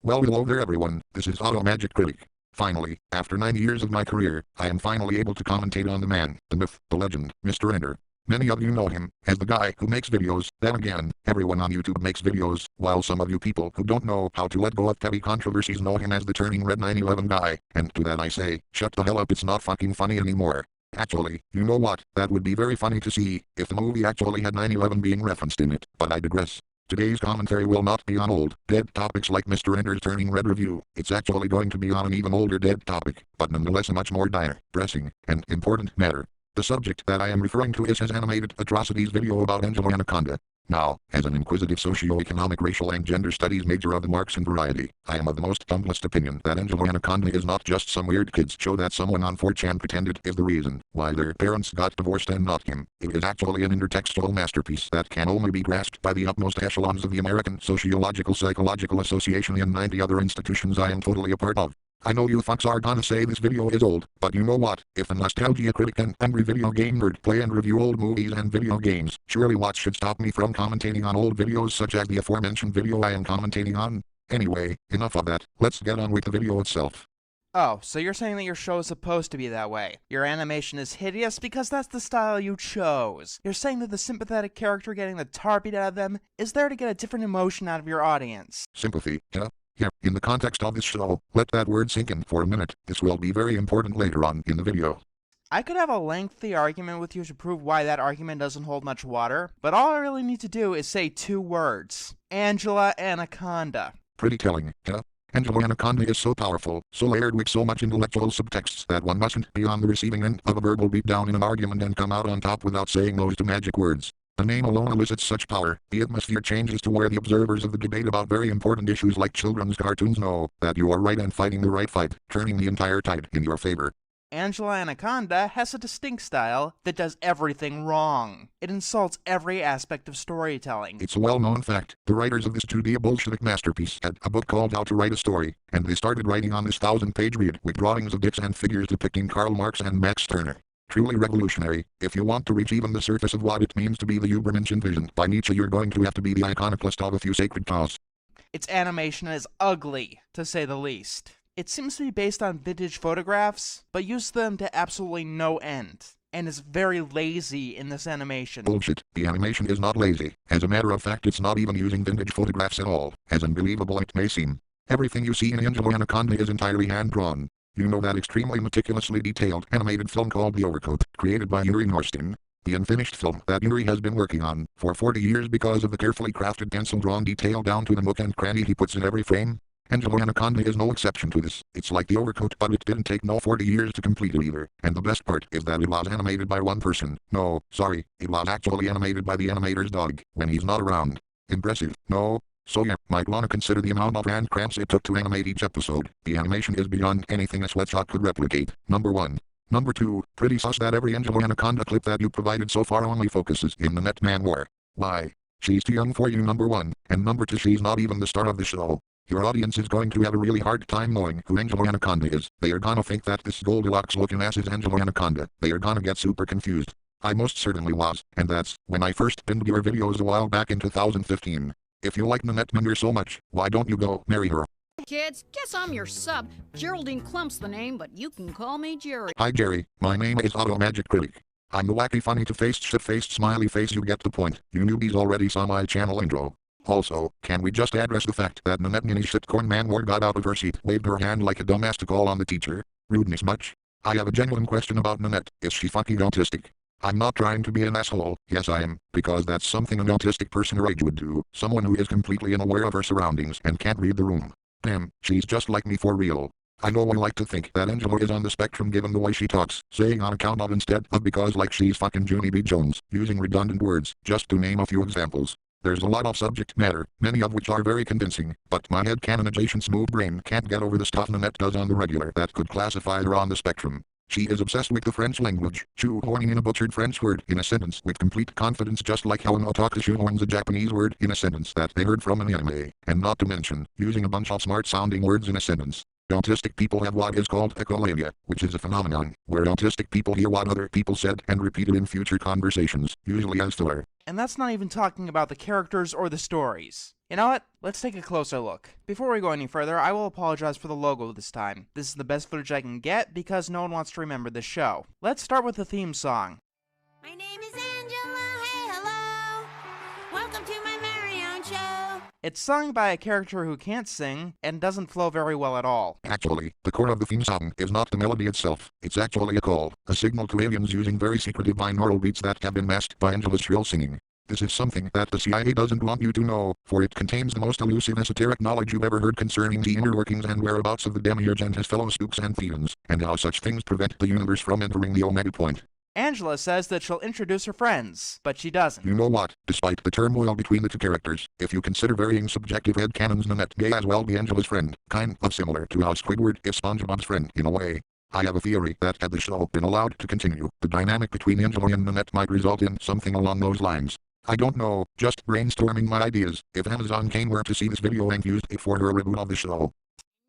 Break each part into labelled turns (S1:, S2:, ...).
S1: Well, hello there everyone, this is Ottomagic Critic. Finally, after 9 years of my career, I am finally able to commentate on the man, the myth, the legend, MrEnter. Many of you know him as the guy who makes videos. Then again, everyone on YouTube makes videos, while some of you people who don't know how to let go of petty controversies know him as the turning red 9/11 guy. And to that I say, shut the hell up, it's not fucking funny anymore. Actually, you know what, that would be very funny to see, if the movie actually had 9/11 being referenced in it, but I digress. Today's commentary will not be on old, dead topics like MrEnter's Turning Red review. It's actually going to be on an even older dead topic, but nonetheless a much more dire, pressing, and important matter. The subject that I am referring to is his animated atrocities video about Anaconda. Now, as an inquisitive socio-economic, racial and gender studies major of the marks and variety, I am of the most humblest opinion that Anaconda is not just some weird kids show that someone on 4chan pretended is the reason why their parents got divorced and not him. It is actually an intertextual masterpiece that can only be grasped by the utmost echelons of the American Sociological Psychological Association and 90 other institutions I am totally a part of. I know you fucks are gonna say this video is old, but you know what? If a nostalgia critic and angry video game nerd play and review old movies and video games, surely what should stop me from commentating on old videos such as the aforementioned video I am commentating on? Anyway, enough of that, let's get on with the video itself.
S2: Oh, so you're saying that your show is supposed to be that way. Your animation is hideous because that's the style you chose. You're saying that the sympathetic character getting the tar beat out of them is there to get a different emotion out of your audience.
S1: Sympathy, yeah? Here, in the context of this show, let that word sink in for a minute. This will be very important later on in the video.
S2: I could have a lengthy argument with you to prove why that argument doesn't hold much water, but all I really need to do is say 2 words. Anaconda.
S1: Pretty telling, yeah? Anaconda is so powerful, so layered with so much intellectual subtext that one mustn't be on the receiving end of a verbal beatdown in an argument and come out on top without saying those 2 magic words. The name alone elicits such power, the atmosphere changes to where the observers of the debate about very important issues like children's cartoons know that you are right and fighting the right fight, turning the entire tide in your favor.
S2: Anaconda has a distinct style that does everything wrong. It insults every aspect of storytelling.
S1: It's a well-known fact. The writers of this 2D Bolshevik masterpiece had a book called How to Write a Story, and they started writing on this 1,000-page read with drawings of dicks and figures depicting Karl Marx and Max Stirner. Truly revolutionary. If you want to reach even the surface of what it means to be the Übermensch envisioned by Nietzsche, you're going to have to be the iconoclast of a few sacred cows.
S2: Its animation is ugly, to say the least. It seems to be based on vintage photographs, but uses them to absolutely no end, and is very lazy in this animation.
S1: Bullshit. The animation is not lazy. As a matter of fact, it's not even using vintage photographs at all, as unbelievable it may seem. Everything you see in Anaconda is entirely hand-drawn. You know that extremely meticulously detailed animated film called The Overcoat, created by Yuri Norstin? The unfinished film that Yuri has been working on for 40 years because of the carefully crafted pencil-drawn detail down to the nook and cranny he puts in every frame? Anaconda is no exception to this. It's like The Overcoat, but it didn't take no 40 years to complete it either. And the best part is that it was animated by one person. No, sorry, it was actually animated by the animator's dog, when he's not around. Impressive, no? So yeah, might wanna consider the amount of hand cramps it took to animate each episode. The animation is beyond anything a sweatshop could replicate. Number 1. Number 2, pretty sus that every Anaconda clip that you provided so far only focuses in the Netman war. Why? She's too young for you, number 1, and number 2, she's not even the star of the show. Your audience is going to have a really hard time knowing who Anaconda is. They are gonna think that this Goldilocks looking ass is Anaconda. They are gonna get super confused. I most certainly was, and that's when I first pinned your videos a while back in 2015. If you like MrEnter so much, why don't you go marry her?
S3: Kids, guess I'm your sub. Geraldine Clump's the name, but you can call me Jerry.
S1: Hi Jerry, my name is Ottomagic Critic. I'm the wacky funny two-faced shit-faced smiley face, you get the point. You newbies already saw my channel intro. Also, can we just address the fact that Nanette Mini Shitcorn Man War got out of her seat, waved her hand like a dumbass to call on the teacher? Rudeness much? I have a genuine question about Nanette. Is she fucking autistic? I'm not trying to be an asshole, yes I am, because that's something an autistic person her age would do, someone who is completely unaware of her surroundings and can't read the room. Damn, she's just like me for real. I know I like to think that Angela is on the spectrum given the way she talks, saying on account of instead of because like she's fucking Junie B. Jones, using redundant words, just to name a few examples. There's a lot of subject matter, many of which are very convincing, but my headcanonization smooth brain can't get over the stuff Nanette does on the regular that could classify her on the spectrum. She is obsessed with the French language, shoehorning in a butchered French word in a sentence with complete confidence, just like how an otaku shoehorns a Japanese word in a sentence that they heard from an anime, and not to mention, using a bunch of smart-sounding words in a sentence. Autistic people have what is called echolalia, which is a phenomenon where autistic people hear what other people said and repeat it in future conversations, usually as filler.
S2: And that's not even talking about the characters or the stories. You know what? Let's take a closer look. Before we go any further, I will apologize for the logo this time. This is the best footage I can get because no one wants to remember this show. Let's start with the theme song.
S4: My name is Angela, hey hello, welcome to my very own show.
S2: It's sung by a character who can't sing and doesn't flow very well at all.
S1: Actually, the core of the theme song is not the melody itself. It's actually a call, a signal to aliens using very secretive binaural beats that have been masked by Angela's shrill singing. This is something that the CIA doesn't want you to know, for it contains the most elusive esoteric knowledge you've ever heard concerning the inner workings and whereabouts of the demiurge and his fellow spooks and fiends, and how such things prevent the universe from entering the Omega Point.
S2: Angela says that she'll introduce her friends, but she doesn't.
S1: You know what? Despite the turmoil between the two characters, if you consider varying subjective headcanons, Nanette may as well be Angela's friend, kind of similar to how Squidward is SpongeBob's friend in a way. I have a theory that had the show been allowed to continue, the dynamic between Angela and Nanette might result in something along those lines. I don't know, just brainstorming my ideas. If Amazon Kane were to see this video and used it for her reboot of the show.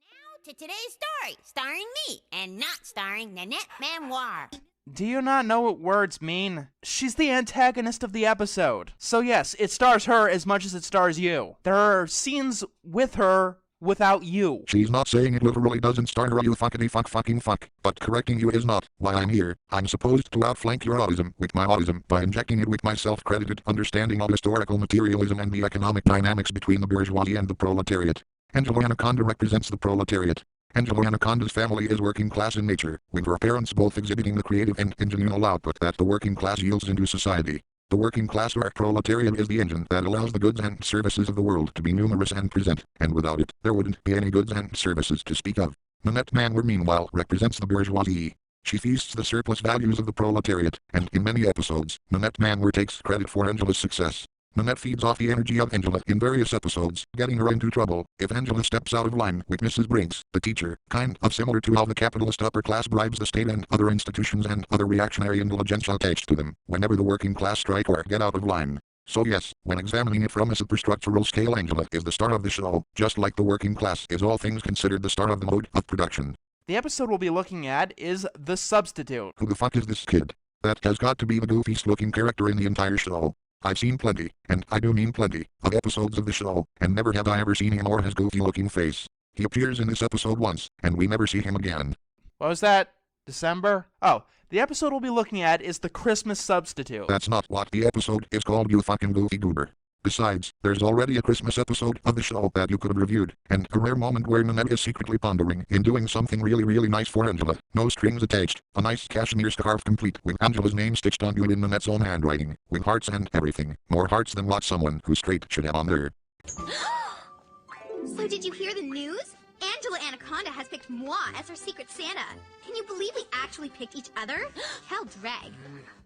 S4: Now to today's story, starring me, and not starring Nanette Manoir.
S2: Do you not know what words mean? She's the antagonist of the episode. So yes, it stars her as much as it stars you. There are scenes with her without you.
S1: She's not saying it literally doesn't star her, you fucking fuck, but correcting you is not why I'm here. I'm supposed to outflank your autism with my autism by injecting it with my self-credited understanding of historical materialism and the economic dynamics between the bourgeoisie and the proletariat. Angela Anaconda represents the proletariat. Angela Anaconda's family is working class in nature, with her parents both exhibiting the creative and ingenual output that the working class yields into society. The working class or proletariat is the engine that allows the goods and services of the world to be numerous and present, and without it, there wouldn't be any goods and services to speak of. Nanette Manoir, meanwhile, represents the bourgeoisie. She feasts the surplus values of the proletariat, and in many episodes, Nanette Manoir takes credit for Angela's success. Nanette feeds off the energy of Angela in various episodes, getting her into trouble if Angela steps out of line with Mrs. Brinks, the teacher, kind of similar to how the capitalist upper class bribes the state and other institutions and other reactionary intelligentsia attached to them, whenever the working class strike or get out of line. So yes, when examining it from a superstructural scale, Angela is the star of the show, just like the working class is all things considered the star of the mode of production.
S2: The episode we'll be looking at is The Substitute.
S1: Who the fuck is this kid? That has got to be the goofiest looking character in the entire show. I've seen plenty, and I do mean plenty, of episodes of the show, and never have I ever seen him or his goofy-looking face. He appears in this episode once, and we never see him again.
S2: What was that? December? Oh, the episode we'll be looking at is The Christmas Substitute.
S1: That's not what the episode is called, you fucking goofy goober. Besides, there's already a Christmas episode of the show that you could have reviewed, and a rare moment where Nanette is secretly pondering in doing something really nice for Angela. No strings attached, a nice cashmere scarf complete with Angela's name stitched onto it in Nanette's own handwriting, with hearts and everything. More hearts than what someone who's straight should have on there.
S5: So did you hear the news? Angela Anaconda has picked moi as her secret Santa. Can you believe we actually picked each other? Hell drag.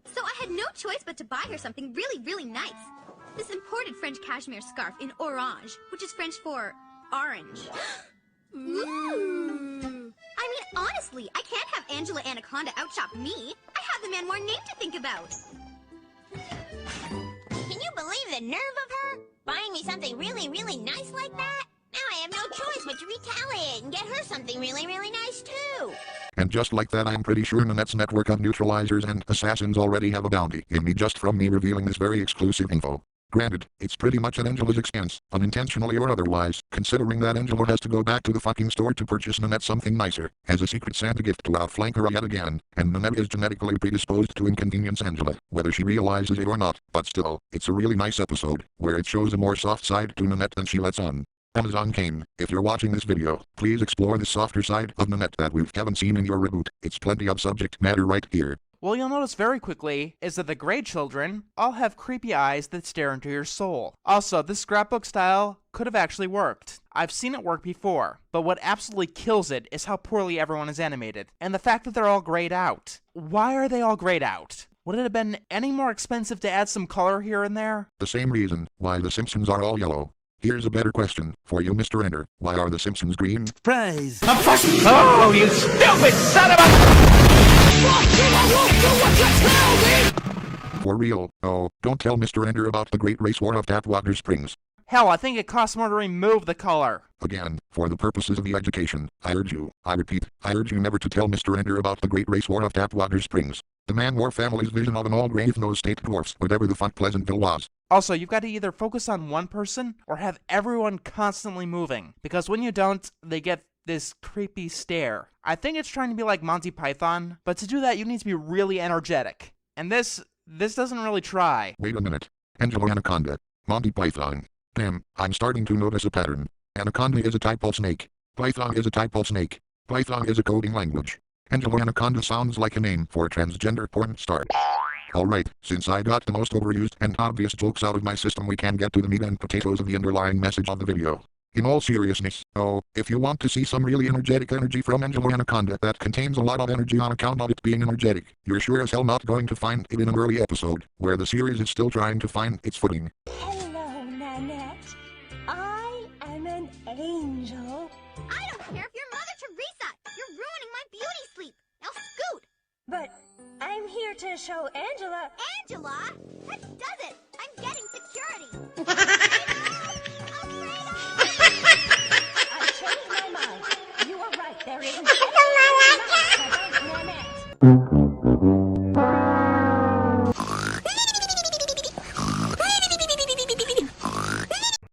S5: So I had no choice but to buy her something really nice. This imported French cashmere scarf in orange, which is French for orange. Ooh. I mean, honestly, I can't have Angela Anaconda outshop me. I have the Manoir name to think about.
S4: Can you believe the nerve of her? Buying me something really nice like that? Now I have no choice but to retaliate and get her something really nice too.
S1: And just like that, I'm pretty sure Nanette's network of neutralizers and assassins already have a bounty in me just from me revealing this very exclusive info. Granted, it's pretty much at Angela's expense, unintentionally or otherwise, considering that Angela has to go back to the fucking store to purchase Nanette something nicer, as a secret Santa gift to outflank her yet again, and Nanette is genetically predisposed to inconvenience Angela, whether she realizes it or not, but still, it's a really nice episode, where it shows a more soft side to Nanette than she lets on. Amazon Kane, if you're watching this video, please explore the softer side of Nanette that we haven't seen in your reboot. It's plenty of subject matter right here.
S2: What you'll notice very quickly is that the Grey children all have creepy eyes that stare into your soul. Also, this scrapbook style could have actually worked. I've seen it work before, but what absolutely kills it is how poorly everyone is animated, and the fact that they're all grayed out. Why are they all grayed out? Would it have been any more expensive to add some color here and there?
S1: The same reason why the Simpsons are all yellow. Here's a better question for you, MrEnter. Why are the Simpsons green?
S6: Praise. Oh, you stupid son of a...
S1: For real? Oh, don't tell Mr. about the Great Race War of Tapwater Springs.
S2: Hell, I think it costs more to remove the color.
S1: Again, for the purposes of the education, I repeat, I urge you never to tell Mr. about the Great Race War of Tapwater Springs. The Manoir family's vision of an all-grave no state dwarfs whatever the fuck Pleasantville was.
S2: Also, you've got to either focus on one person or have everyone constantly moving, because when you don't, they get this creepy stare. I think it's trying to be like Monty Python, but to do that you need to be really energetic. And this doesn't really try.
S1: Wait a minute. Angelo Anaconda. Monty Python. Damn, I'm starting to notice a pattern. Anaconda is a type of snake. Python is a type of snake. Python is a coding language. Angelo Anaconda sounds like a name for a transgender porn star. Alright, since I got the most overused and obvious jokes out of my system, we can get to the meat and potatoes of the underlying message of the video. In all seriousness, if you want to see some really energetic energy from Angelo Anaconda that contains a lot of energy on account of it being energetic, you're sure as hell not going to find it in an early episode, where the series is still trying to find its footing.
S7: Hello, Nanette. I am an angel.
S5: I don't care if you're Mother Teresa. You're ruining my beauty sleep. Now scoot.
S7: But I'm here to show Angela.
S5: Angela? That does it. I'm getting security.
S7: I changed my mind. You were right. There isn't anything about Nanette.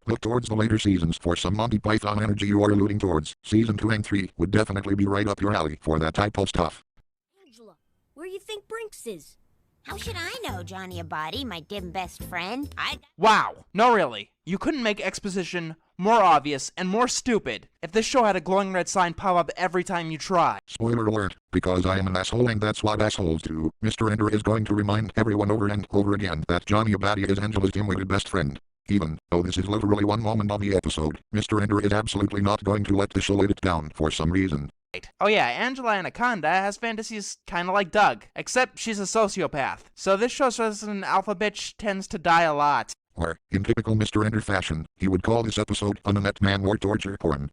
S1: Look towards the later seasons for some Monty Python energy you are alluding towards. Season 2 and 3 would definitely be right up your alley for that type of stuff.
S8: Angela, where you think Brinks is?
S4: How should I know, Johnny Abadi, my dim best friend?
S2: Wow, no really. You couldn't make exposition more obvious and more stupid if this show had a glowing red sign pop up every time you try.
S1: Spoiler alert, because I am an asshole and that's what assholes do. MrEnter is going to remind everyone over and over again that Johnny Abadi is Angela's dim-witted best friend. Even though this is literally one moment of the episode, MrEnter is absolutely not going to let the show let it down for some reason.
S2: Oh yeah, Angela Anaconda has fantasies kinda like Doug, except she's a sociopath. So this show's resident alpha bitch tends to die a lot.
S1: Or, in typical MrEnter fashion, he would call this episode Unannette Man or Torture Porn.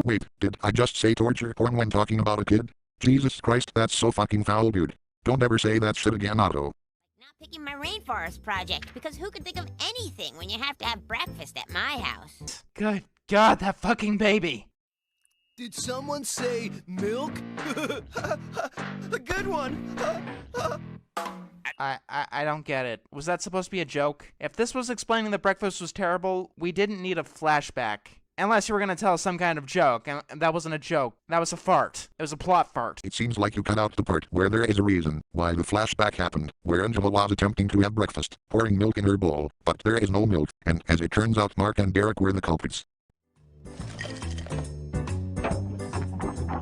S1: Wait, did I just say torture porn when talking about a kid? Jesus Christ, that's so fucking foul, dude. Don't ever say that shit again, Otto.
S4: Not picking my rainforest project, because who could think of anything when you have to have breakfast at my house?
S2: Good God, that fucking baby.
S9: Did someone say milk? A good one.
S2: I don't get it. Was that supposed to be a joke? If this was explaining that breakfast was terrible, we didn't need a flashback. Unless you were gonna tell some kind of joke, and that wasn't a joke. That was a fart. It was a plot fart.
S1: It seems like you cut out the part where there is a reason why the flashback happened, where Angela was attempting to have breakfast, pouring milk in her bowl, but there is no milk, and as it turns out, Mark and Derek were the culprits.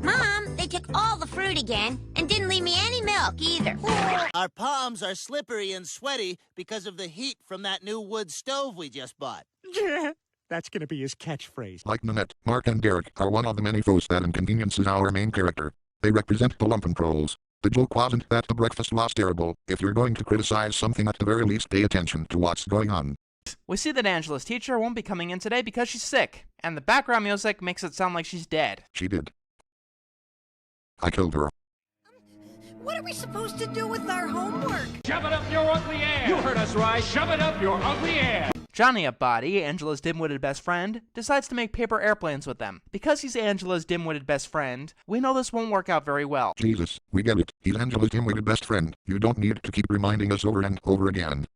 S4: Mom, they took all the fruit again, and didn't leave me any milk either.
S9: Our palms are slippery and sweaty because of the heat from that new wood stove we just bought.
S6: That's gonna be his catchphrase.
S1: Like Nanette, Mark and Derek are one of the many foes that inconveniences our main character. They represent the lumpen trolls. The joke wasn't that the breakfast was terrible. If you're going to criticize something, at the very least pay attention to what's going on.
S2: We see that Angela's teacher won't be coming in today because she's sick, and the background music makes it sound like she's dead.
S1: She did. I killed her.
S8: What are we supposed to do with our homework?
S6: Shove it up your ugly ass! You heard us right! Shove it up your ugly ass!
S2: Johnny Abadi, Angela's dim-witted best friend, decides to make paper airplanes with them. Because he's Angela's dim-witted best friend, we know this won't work out very well.
S1: Jesus, we get it. He's Angela's dim-witted best friend. You don't need to keep reminding us over and over again.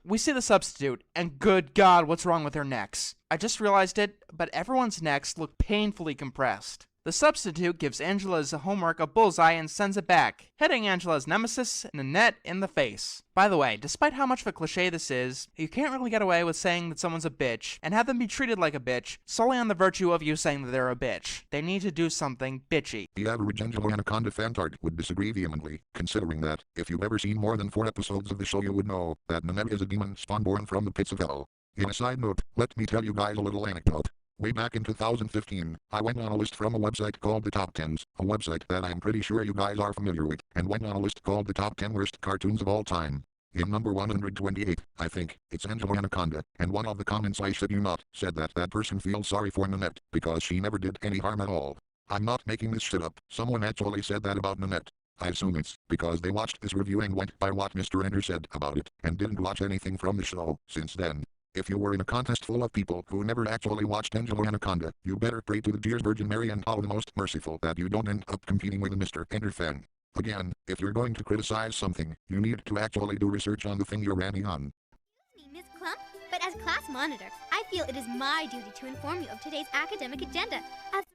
S2: We see the substitute, and good God, what's wrong with their necks? I just realized it, but everyone's necks look painfully compressed. The substitute gives Angela's homework a bullseye and sends it back, hitting Angela's nemesis, Nanette, in the face. By the way, despite how much of a cliche this is, you can't really get away with saying that someone's a bitch, and have them be treated like a bitch, solely on the virtue of you saying that they're a bitch. They need to do something bitchy.
S1: The average Angelo Anaconda fantard would disagree vehemently, considering that, if you've ever seen more than 4 episodes of the show, you would know that Nanette is a demon spawn born from the pits of hell. In a side note, let me tell you guys a little anecdote. Way back in 2015, I went on a list from a website called the Top 10s, a website that I'm pretty sure you guys are familiar with, and went on a list called the Top 10 Worst Cartoons of All Time. In number 128, I think, it's Angelo Anaconda, and one of the comments, I shit you not, said that that person feels sorry for Nanette, because she never did any harm at all. I'm not making this shit up, someone actually said that about Nanette. I assume it's because they watched this review and went by what MrEnter said about it, and didn't watch anything from the show since then. If you were in a contest full of people who never actually watched Angelo Anaconda, you better pray to the dear Virgin Mary and Allah the Most Merciful that you don't end up competing with a MrEnter fan. Again, if you're going to criticize something, you need to actually do research on the thing you're ranting on.
S5: As class monitor, I feel it is my duty to inform you of today's academic agenda.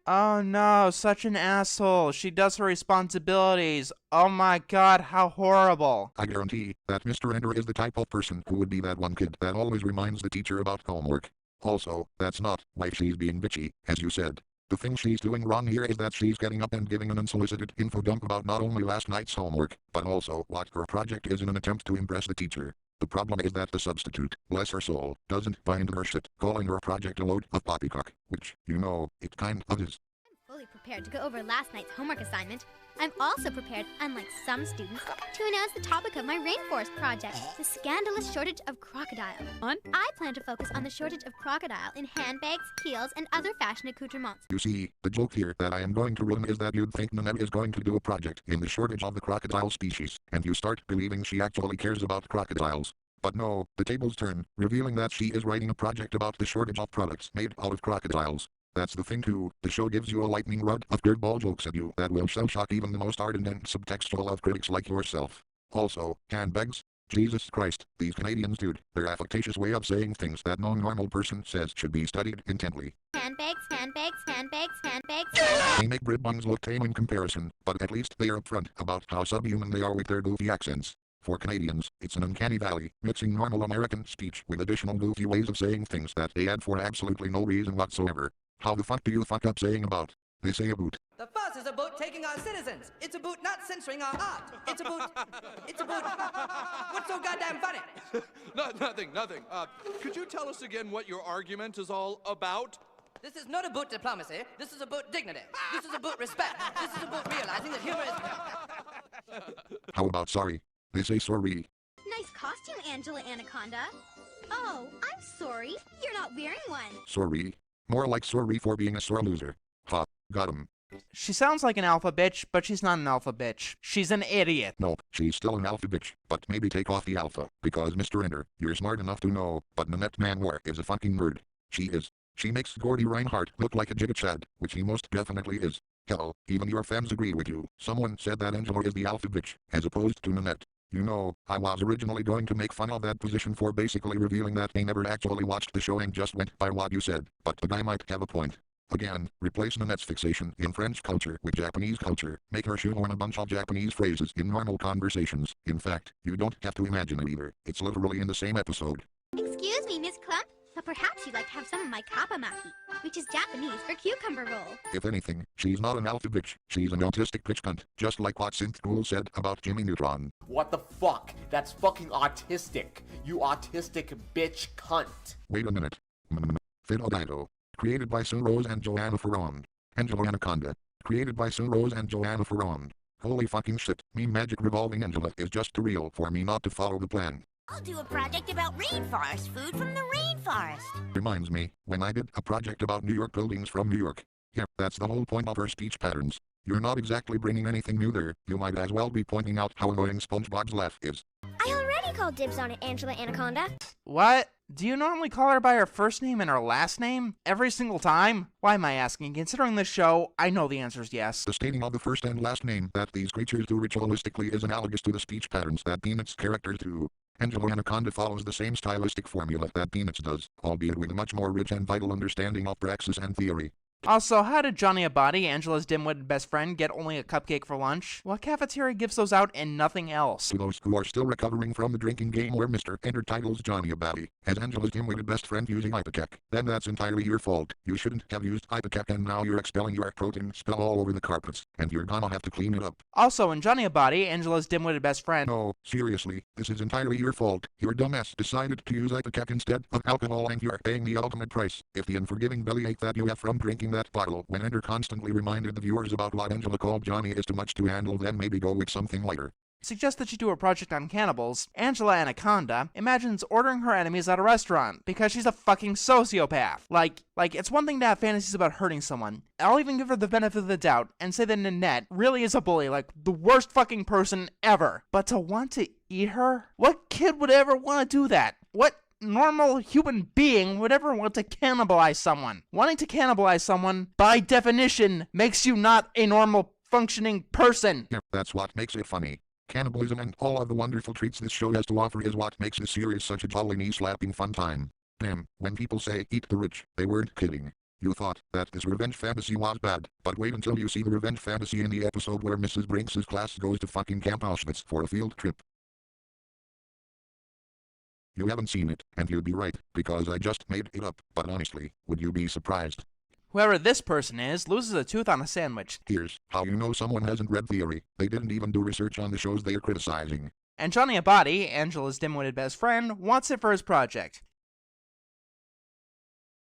S2: Oh no, such an asshole. She does her responsibilities. Oh my god, how horrible.
S1: I guarantee that MrEnter is the type of person who would be that one kid that always reminds the teacher about homework. Also, that's not why she's being bitchy, as you said. The thing she's doing wrong here is that she's getting up and giving an unsolicited info dump about not only last night's homework, but also what her project is in an attempt to impress the teacher. The problem is that the substitute, bless her soul, doesn't find her shit, calling her project a load of poppycock, which, you know, it kind of is.
S5: I'm fully prepared to go over last night's homework assignment. I'm also prepared, unlike some students, to announce the topic of my rainforest project, the scandalous shortage of crocodile. I plan to focus on the shortage of crocodile in handbags, heels, and other fashion accoutrements.
S1: You see, the joke here that I am going to ruin is that you'd think Nanette is going to do a project in the shortage of the crocodile species, and you start believing she actually cares about crocodiles. But no, the tables turn, revealing that she is writing a project about the shortage of products made out of crocodiles. That's the thing too, the show gives you a lightning rod of dirtball jokes at you that will shell-shock even the most ardent and subtextual of critics like yourself. Also, handbags? Jesus Christ, these Canadians dude, their affectatious way of saying things that no normal person says should be studied intently.
S5: Handbags, handbags, handbags, handbags,
S1: They make Brit-bungs look tame in comparison, but at least they are upfront about how subhuman they are with their goofy accents. For Canadians, it's an uncanny valley, mixing normal American speech with additional goofy ways of saying things that they add for absolutely no reason whatsoever. How the fuck do you fuck up saying about? They say about.
S10: The fuss is about taking our citizens. It's about not censoring our art. It's about... What's so goddamn funny?
S11: Nothing. Could you tell us again what your argument is all about?
S10: This is not about diplomacy. This is about dignity. This is about respect. This is about realizing that humor is...
S1: How about sorry? They say sorry.
S5: Nice costume, Angela Anaconda. Oh, I'm sorry. You're not wearing one.
S1: Sorry. More like sorry for being a sore loser. Ha, got him.
S2: She sounds like an alpha bitch, but she's not an alpha bitch. She's an idiot.
S1: Nope, she's still an alpha bitch, but maybe take off the alpha, because MrEnter, you're smart enough to know, but Nanette Manwar is a fucking nerd. She is. She makes Gordy Reinhardt look like a giga-chad, which he most definitely is. Hell, even your fans agree with you. Someone said that Angela is the alpha bitch, as opposed to Nanette. You know, I was originally going to make fun of that position for basically revealing that they never actually watched the show and just went by what you said, but the guy might have a point. Again, replace Nanette's fixation in French culture with Japanese culture, make her shoehorn a bunch of Japanese phrases in normal conversations. In fact, you don't have to imagine it either, it's literally in the same episode.
S5: Excuse me, Miss Clump, but perhaps you'd like to have some of my kapamaki, which is Japanese for cucumber roll.
S1: If anything, she's not an alpha bitch, she's an autistic bitch cunt, just like what Synth Cool said about Jimmy Neutron.
S6: What the fuck? That's fucking autistic. You autistic bitch cunt.
S1: Wait a minute. Fiddle-dido. Created by Sue Rose and Joanna Ferrand. Angela Anaconda. Created by Sue Rose and Joanna Ferrand. Holy fucking shit, me magic revolving Angela is just too real for me not to follow the plan.
S4: I'll do a project about rainforest food from the rainforest.
S1: Reminds me, when I did a project about New York buildings from New York. Yeah, that's the whole point of her speech patterns. You're not exactly bringing anything new there, you might as well be pointing out how annoying SpongeBob's laugh is.
S5: I already called dibs on it, Angela Anaconda.
S2: What? Do you normally call her by her first name and her last name? Every single time? Why am I asking? Considering this show, I know the answer is yes.
S1: The stating of the first and last name that these creatures do ritualistically is analogous to the speech patterns that Peanuts' characters do. Angela Anaconda follows the same stylistic formula that Peanuts does, albeit with a much more rich and vital understanding of praxis and theory.
S2: Also, how did Johnny Abadi, Angela's dim-witted best friend, get only a cupcake for lunch? What cafeteria gives those out and nothing else?
S1: To those who are still recovering from the drinking game where MrEnter titles Johnny Abadi as Angela's dim-witted best friend using Ipecac, then that's entirely your fault. You shouldn't have used Ipecac and now you're expelling your protein spill all over the carpets, and you're gonna have to clean it up.
S2: Also, in Johnny Abadi, Angela's dim-witted best friend...
S1: No, seriously, this is entirely your fault. Your dumbass decided to use Ipecac instead of alcohol and you're paying the ultimate price. If the unforgiving bellyache that you have from drinking that bottle when Enter constantly reminded the viewers about what Angela called Johnny is too much to handle, then maybe go with something lighter.
S2: Suggests that she do a project on cannibals, Angela Anaconda imagines ordering her enemies at a restaurant because she's a fucking sociopath. Like, it's one thing to have fantasies about hurting someone. I'll even give her the benefit of the doubt and say that Nanette really is a bully, like the worst fucking person ever. But to want to eat her? What kid would ever want to do that? What normal human being would ever want to cannibalize someone? Wanting to cannibalize someone, by definition, makes you not a normal functioning person.
S1: Yeah, that's what makes it funny. Cannibalism and all of the wonderful treats this show has to offer is what makes this series such a jolly knee-slapping fun time. Damn, when people say eat the rich, they weren't kidding. You thought that this revenge fantasy was bad, but wait until you see the revenge fantasy in the episode where Mrs. Brinks' class goes to fucking Camp Auschwitz for a field trip. You haven't seen it, and you'd be right, because I just made it up, but honestly, would you be surprised?
S2: Whoever this person is loses a tooth on a sandwich.
S1: Here's how you know someone hasn't read theory. They didn't even do research on the shows they are criticizing.
S2: And Johnny Abadi, Angela's dim-witted best friend, wants it for his project.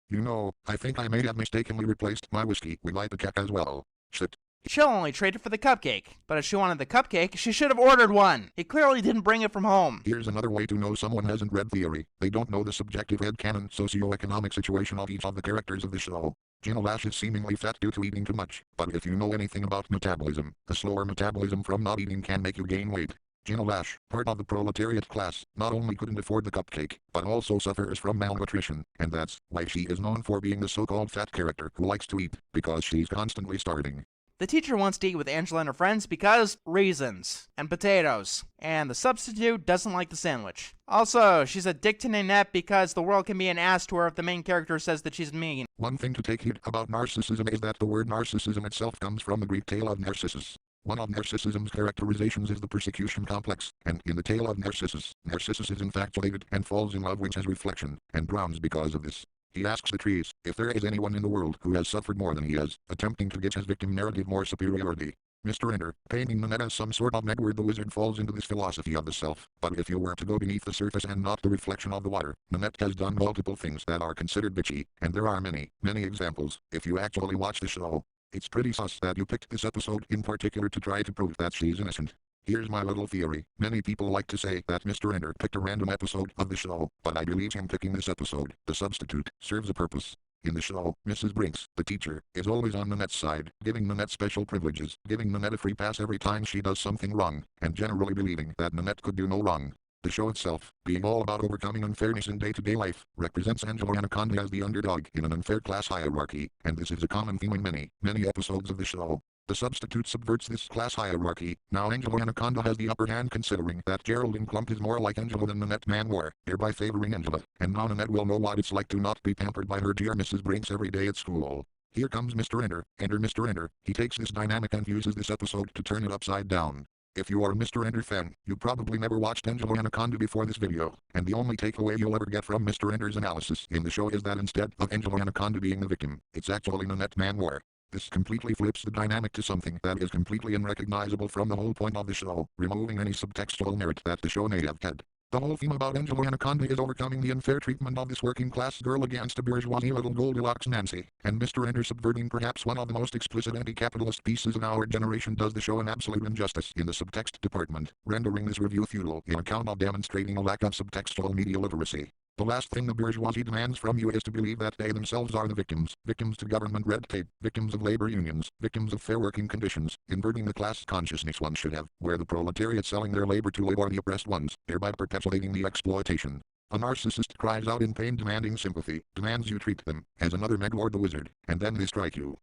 S1: You know, I think I may have mistakenly replaced my whiskey with Ipecac as well. Shit.
S2: She'll only trade it for the cupcake. But if she wanted the cupcake, she should have ordered one. He clearly didn't bring it from home.
S1: Here's another way to know someone hasn't read theory. They don't know the subjective headcanon socio-economic situation of each of the characters of the show. Gina Lash is seemingly fat due to eating too much, but if you know anything about metabolism, a slower metabolism from not eating can make you gain weight. Gina Lash, part of the proletariat class, not only couldn't afford the cupcake, but also suffers from malnutrition, and that's why she is known for being the so-called fat character who likes to eat, because she's constantly starving.
S2: The teacher wants to eat with Angela and her friends because reasons. And potatoes. And the substitute doesn't like the sandwich. Also, she's a dick to Nanette because the world can be an ass to her if the main character says that she's mean.
S1: One thing to take heed about narcissism is that the word narcissism itself comes from the Greek tale of Narcissus. One of Narcissism's characterizations is the persecution complex, and in the tale of Narcissus, Narcissus is infatuated and falls in love with his reflection, and drowns because of this. He asks the trees if there is anyone in the world who has suffered more than he has, attempting to get his victim narrative more superiority. MrEnter, painting Nanette as some sort of Negward the wizard falls into this philosophy of the self, but if you were to go beneath the surface and not the reflection of the water, Nanette has done multiple things that are considered bitchy, and there are many, many examples, if you actually watch the show. It's pretty sus that you picked this episode in particular to try to prove that she's innocent. Here's my little theory. Many people like to say that MrEnter picked a random episode of the show, but I believe him picking this episode, the substitute, serves a purpose. In the show, Mrs. Brinks, the teacher, is always on Nanette's side, giving Nanette special privileges, giving Nanette a free pass every time she does something wrong, and generally believing that Nanette could do no wrong. The show itself, being all about overcoming unfairness in day-to-day life, represents Anaconda as the underdog in an unfair class hierarchy, and this is a common theme in many, many episodes of the show. The substitute subverts this class hierarchy. Now Anaconda has the upper hand considering that Geraldine Clump is more like Angela than Nanette Manwar, thereby favoring Angela, and now Nanette will know what it's like to not be pampered by her dear Mrs. Brinks every day at school. Here comes MrEnter, enter MrEnter. He takes this dynamic and uses this episode to turn it upside down. If you are a MrEnter fan, you probably never watched Anaconda before this video, and the only takeaway you'll ever get from MrEnter's analysis in the show is that instead of Anaconda being the victim, it's actually Nanette Manwar. This completely flips the dynamic to something that is completely unrecognizable from the whole point of the show, removing any subtextual merit that the show may have had. The whole theme about Anaconda is overcoming the unfair treatment of this working-class girl against a bourgeoisie little Goldilocks Nancy, and MrEnter subverting perhaps one of the most explicit anti-capitalist pieces of our generation does the show an absolute injustice in the subtext department, rendering this review futile in account of demonstrating a lack of subtextual media literacy. The last thing the bourgeoisie demands from you is to believe that they themselves are the victims, victims to government red tape, victims of labor unions, victims of fair working conditions, inverting the class consciousness one should have, where the proletariat selling their labor to labor the oppressed ones, thereby perpetuating the exploitation. A narcissist cries out in pain demanding sympathy, demands you treat them as another Megward the wizard, and then they strike you.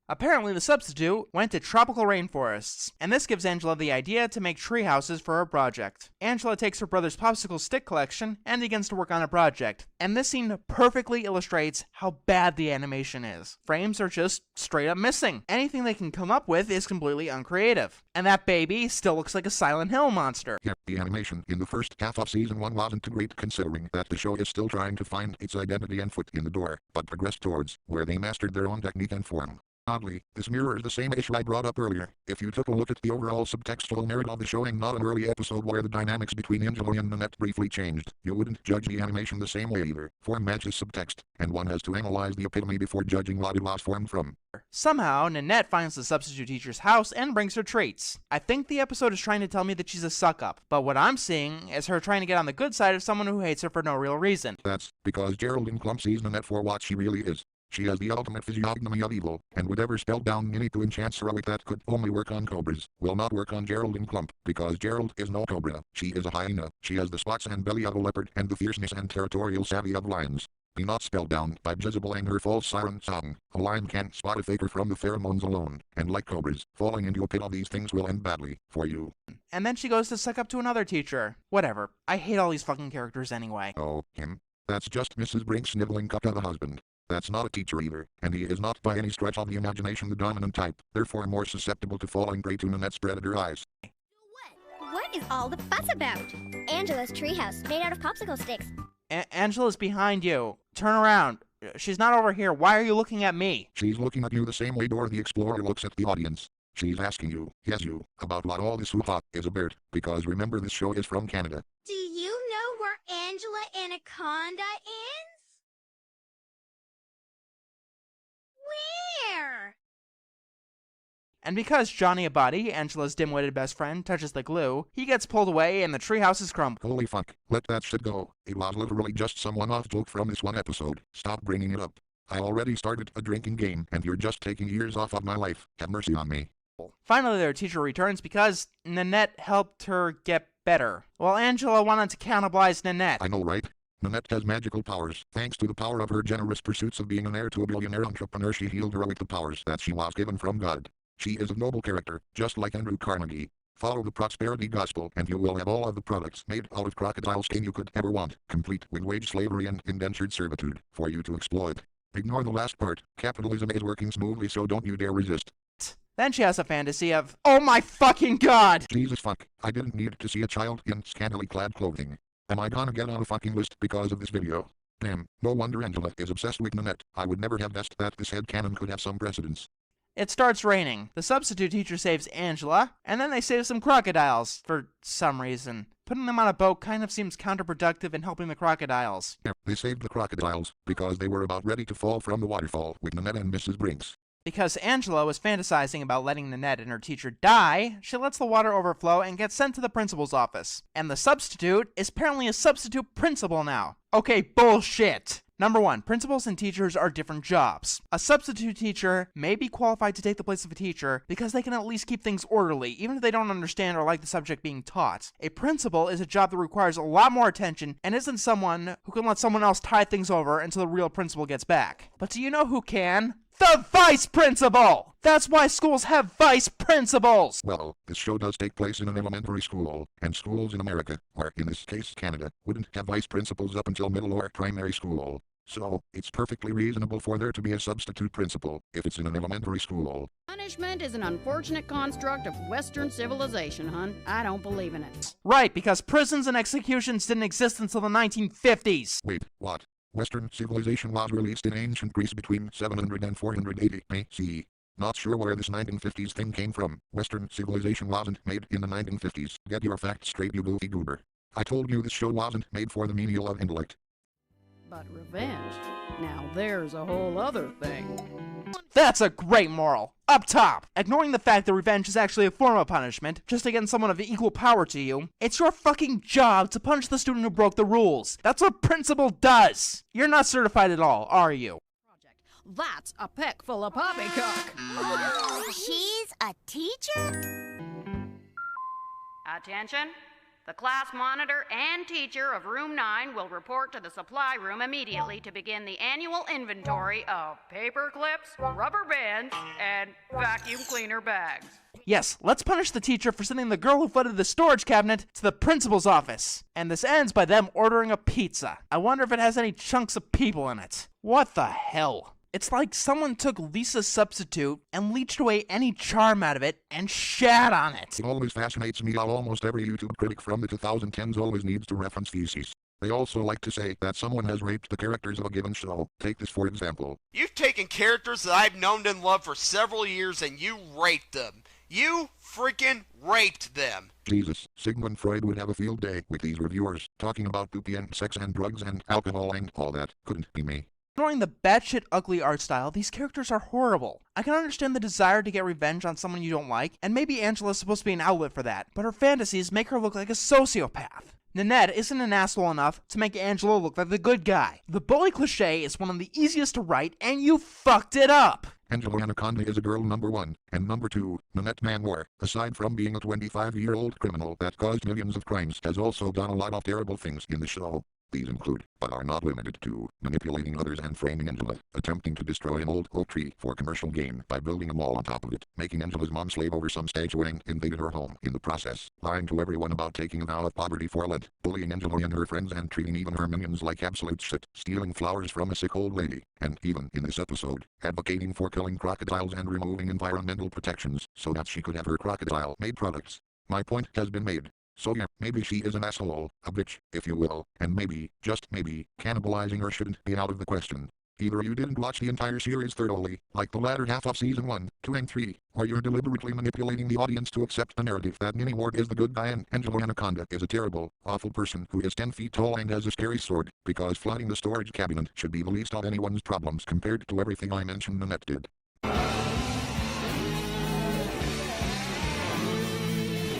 S2: Apparently the substitute went to tropical rainforests, and this gives Angela the idea to make tree houses for her project. Angela takes her brother's popsicle stick collection and begins to work on a project, and this scene perfectly illustrates how bad the animation is. Frames are just straight up missing. Anything they can come up with is completely uncreative. And that baby still looks like a Silent Hill monster.
S1: Yeah, the animation in the first half of season 1 wasn't too great considering that the show is still trying to find its identity and foot in the door, but progressed towards where they mastered their own technique and form. Oddly, this mirrors the same issue I brought up earlier. If you took a look at the overall subtextual narrative of the show and not an early episode where the dynamics between Angela and Nanette briefly changed, you wouldn't judge the animation the same way either. Form matches subtext, and one has to analyze the epitome before judging what it was formed from.
S2: Somehow, Nanette finds the substitute teacher's house and brings her treats. I think the episode is trying to tell me that she's a suck-up, but what I'm seeing is her trying to get on the good side of someone who hates her for no real reason.
S1: That's because Geraldine Clump sees Nanette for what she really is. She has the ultimate physiognomy of evil, and whatever spelled down you need to enchant heroic that could only work on cobras, will not work on Geraldine Clump, because Gerald is no cobra. She is a hyena. She has the spots and belly of a leopard and the fierceness and territorial savvy of lions. Be not spelled down by Jezebel and her false siren song. A lion can't spot a faker from the pheromones alone, and like cobras, falling into a pit of these things will end badly, for you.
S2: And then she goes to suck up to another teacher. Whatever. I hate all these fucking characters anyway.
S1: Oh, him? That's just Mrs. Brinks sniveling cuck of a husband. That's not a teacher either, and he is not by any stretch of the imagination the dominant type, therefore more susceptible to falling prey to Nanette's predator eyes.
S5: What is all the fuss about?
S12: Angela's treehouse, made out of popsicle sticks.
S2: Angela's behind you. Turn around. She's not over here. Why are you looking at me?
S1: She's looking at you the same way Dora the Explorer looks at the audience. She's asking you, yes you, about what all this hoo-ha is about, because remember this show is from Canada.
S5: Do you know where Angela Anaconda is? Where?
S2: And because Johnny Abadi, Angela's dim-witted best friend, touches the glue, he gets pulled away and the treehouse is crumbled.
S1: Holy fuck, let that shit go. It was literally just some one-off joke from this one episode. Stop bringing it up. I already started a drinking game, and you're just taking years off of my life. Have mercy on me.
S2: Finally, their teacher returns because Nanette helped her get better. While Angela wanted to cannibalize Nanette.
S1: I know, right? Nanette has magical powers. Thanks to the power of her generous pursuits of being an heir to a billionaire entrepreneur, she healed her with the powers that she was given from God. She is a noble character, just like Andrew Carnegie. Follow the prosperity gospel, and you will have all of the products made out of crocodile skin you could ever want, complete with wage slavery and indentured servitude, for you to exploit. Ignore the last part. Capitalism is working smoothly, so don't you dare resist.
S2: Then she has a fantasy of, oh my fucking god!
S1: Jesus fuck, I didn't need to see a child in scantily clad clothing. Am I gonna get on a fucking list because of this video? Damn, no wonder Angela is obsessed with Nanette. I would never have guessed that this headcanon could have some precedence.
S2: It starts raining. The substitute teacher saves Angela, and then they save some crocodiles, for some reason. Putting them on a boat kind of seems counterproductive in helping the crocodiles.
S1: Yeah, they saved the crocodiles, because they were about ready to fall from the waterfall with Nanette and Mrs. Brinks.
S2: Because Angela was fantasizing about letting Nanette and her teacher die, she lets the water overflow and gets sent to the principal's office. And the substitute is apparently a substitute principal now. Okay, bullshit! Number 1, principals and teachers are different jobs. A substitute teacher may be qualified to take the place of a teacher because they can at least keep things orderly, even if they don't understand or like the subject being taught. A principal is a job that requires a lot more attention and isn't someone who can let someone else tide things over until the real principal gets back. But do you know who can? The vice principal! That's why schools have vice principals!
S1: Well, this show does take place in an elementary school, and schools in America, or in this case Canada, wouldn't have vice principals up until middle or primary school. So, it's perfectly reasonable for there to be a substitute principal, if it's in an elementary school.
S3: Punishment is an unfortunate construct of Western civilization, hun. I don't believe in it.
S2: Right, because prisons and executions didn't exist until the 1950s.
S1: Wait, what? Western civilization was released in ancient Greece between 700 and 480 BC. Not sure where this 1950s thing came from. Western civilization wasn't made in the 1950s. Get your facts straight, you goofy goober. I told you this show wasn't made for the menial of intellect.
S3: But revenge, now there's a whole other thing.
S2: That's a great moral. Up top, ignoring the fact that revenge is actually a form of punishment, just against someone of equal power to you, it's your fucking job to punish the student who broke the rules. That's what principal does. You're not certified at all, are you?
S3: That's a peck full of poppycock.
S12: She's a teacher?
S3: Attention. The class monitor and teacher of room 9 will report to the supply room immediately to begin the annual inventory of paper clips, rubber bands, and vacuum cleaner bags.
S2: Yes, let's punish the teacher for sending the girl who flooded the storage cabinet to the principal's office. And this ends by them ordering a pizza. I wonder if it has any chunks of people in it. What the hell? It's like someone took Lisa's substitute and leached away any charm out of it and shat on it.
S1: It always fascinates me how almost every YouTube critic from the 2010s always needs to reference feces. They also like to say that someone has raped the characters of a given show. Take this for example.
S13: You've taken characters that I've known and loved for several years and you raped them. You freaking raped them.
S1: Jesus, Sigmund Freud would have a field day with these reviewers, talking about poopy and sex and drugs and alcohol and all that. Couldn't be me.
S2: Ignoring the batshit ugly art style, these characters are horrible. I can understand the desire to get revenge on someone you don't like, and maybe Angela's supposed to be an outlet for that, but her fantasies make her look like a sociopath. Nanette isn't an asshole enough to make Angela look like the good guy. The bully cliche is one of the easiest to write, and you fucked it up!
S1: Angela Anaconda is a girl number 1, and number 2, Nanette Manwar, aside from being a 25-year-old criminal that caused millions of crimes, has also done a lot of terrible things in the show. These include, but are not limited to, manipulating others and framing Angela, attempting to destroy an old oak tree for commercial gain by building a mall on top of it, making Angela's mom slave over some stage wedding invaded her home in the process, lying to everyone about taking a vow of poverty for Lent, bullying Angela and her friends and treating even her minions like absolute shit, stealing flowers from a sick old lady, and even, in this episode, advocating for killing crocodiles and removing environmental protections so that she could have her crocodile-made products. My point has been made. So yeah, maybe she is an asshole, a bitch, if you will, and maybe, just maybe, cannibalizing her shouldn't be out of the question. Either you didn't watch the entire series thoroughly, like the latter half of season 1, 2 and 3, or you're deliberately manipulating the audience to accept the narrative that Minnie Ward is the good guy and Angela Anaconda is a terrible, awful person who is 10 feet tall and has a scary sword, because flooding the storage cabinet should be the least of anyone's problems compared to everything I mentioned Nanette did.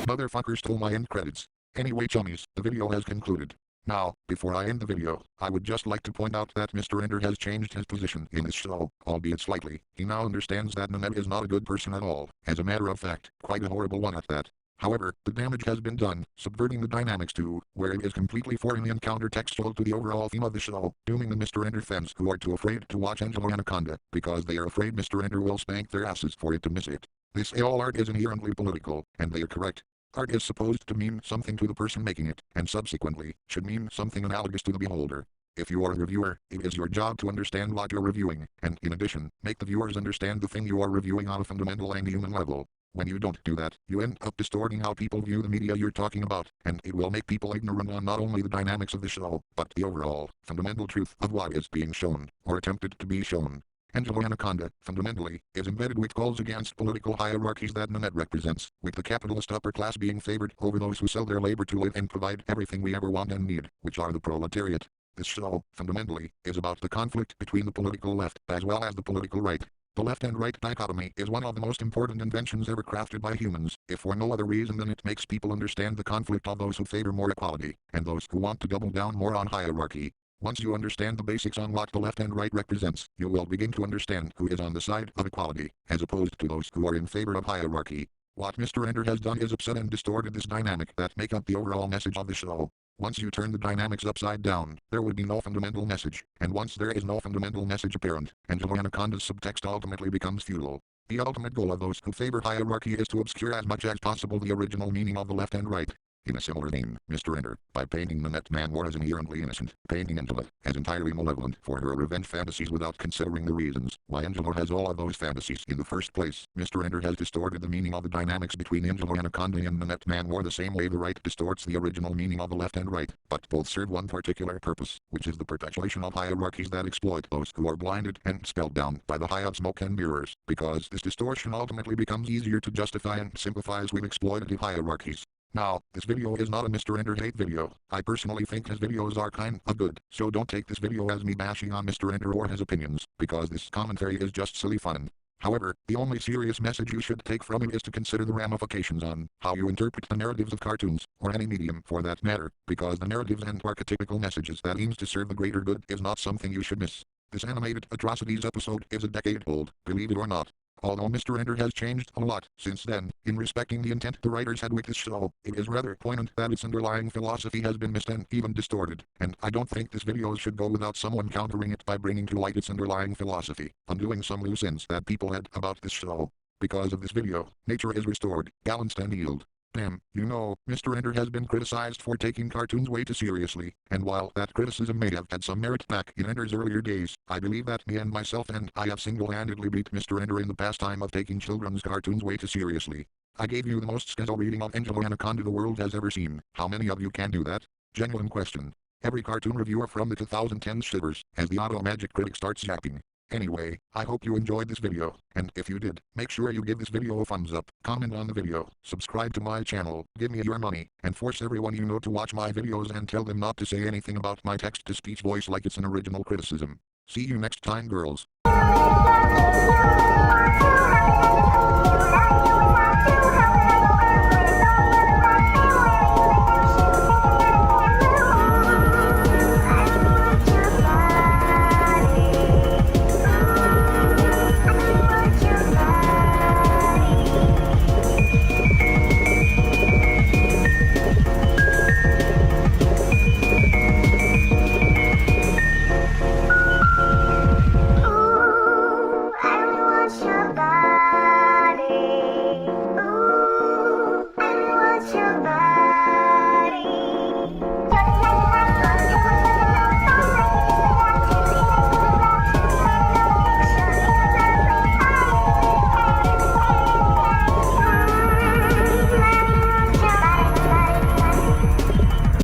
S1: Motherfuckers stole my end credits. Anyway chummies, the video has concluded. Now, before I end the video, I would just like to point out that MrEnter has changed his position in this show, albeit slightly. He now understands that Nanette is not a good person at all, as a matter of fact, quite a horrible one at that. However, the damage has been done, subverting the dynamics to where it is completely foreign and counter-textual to the overall theme of the show, dooming the MrEnter fans who are too afraid to watch Angela Anaconda, because they are afraid MrEnter will spank their asses for it to miss it. This all art is inherently political, and they are correct. Art is supposed to mean something to the person making it, and subsequently, should mean something analogous to the beholder. If you are a reviewer, it is your job to understand what you're reviewing, and in addition, make the viewers understand the thing you are reviewing on a fundamental and human level. When you don't do that, you end up distorting how people view the media you're talking about, and it will make people ignorant on not only the dynamics of the show, but the overall, fundamental truth of what is being shown, or attempted to be shown. Angela Anaconda, fundamentally, is embedded with calls against political hierarchies that Nanette represents, with the capitalist upper class being favored over those who sell their labor to live and provide everything we ever want and need, which are the proletariat. This show, fundamentally, is about the conflict between the political left as well as the political right. The left and right dichotomy is one of the most important inventions ever crafted by humans, if for no other reason than it makes people understand the conflict of those who favor more equality, and those who want to double down more on hierarchy. Once you understand the basics on what the left and right represents, you will begin to understand who is on the side of equality, as opposed to those who are in favor of hierarchy. What MrEnter has done is upset and distorted this dynamic that make up the overall message of the show. Once you turn the dynamics upside down, there would be no fundamental message, and once there is no fundamental message apparent, Angela Anaconda's subtext ultimately becomes futile. The ultimate goal of those who favor hierarchy is to obscure as much as possible the original meaning of the left and right. In a similar vein, MrEnter, by painting Nanette Manwar as inherently innocent, painting Angela as entirely malevolent for her revenge fantasies without considering the reasons why Angela has all of those fantasies in the first place, MrEnter has distorted the meaning of the dynamics between Angela Anaconda and Nanette Manwar the same way the right distorts the original meaning of the left and right, but both serve one particular purpose, which is the perpetuation of hierarchies that exploit those who are blinded and spelled down by the high of smoke and mirrors, because this distortion ultimately becomes easier to justify and sympathize with exploitative hierarchies. Now, this video is not a MrEnter hate video. I personally think his videos are kind of good, so don't take this video as me bashing on MrEnter or his opinions, because this commentary is just silly fun. However, the only serious message you should take from it is to consider the ramifications on how you interpret the narratives of cartoons, or any medium for that matter, because the narratives and archetypical messages that aims to serve the greater good is not something you should miss. This animated atrocities episode is a decade old, believe it or not. Although MrEnter has changed a lot since then, in respecting the intent the writers had with this show, it is rather poignant that its underlying philosophy has been missed and even distorted, and I don't think this video should go without someone countering it by bringing to light its underlying philosophy, undoing some loose ends that people had about this show. Because of this video, nature is restored, balanced and healed. Damn, you know, MrEnter has been criticized for taking cartoons way too seriously, and while that criticism may have had some merit back in Enter's earlier days, I believe that me and myself and I have single-handedly beat MrEnter in the pastime of taking children's cartoons way too seriously. I gave you the most scheduled reading of Angela Anaconda the world has ever seen. How many of you can do that? Genuine question. Every cartoon reviewer from the 2010s shivers as the Ottomagic critic starts yapping. Anyway, I hope you enjoyed this video, and if you did, make sure you give this video a thumbs up, comment on the video, subscribe to my channel, give me your money, and force everyone you know to watch my videos and tell them not to say anything about my text-to-speech voice like it's an original criticism. See you next time, girls.
S12: You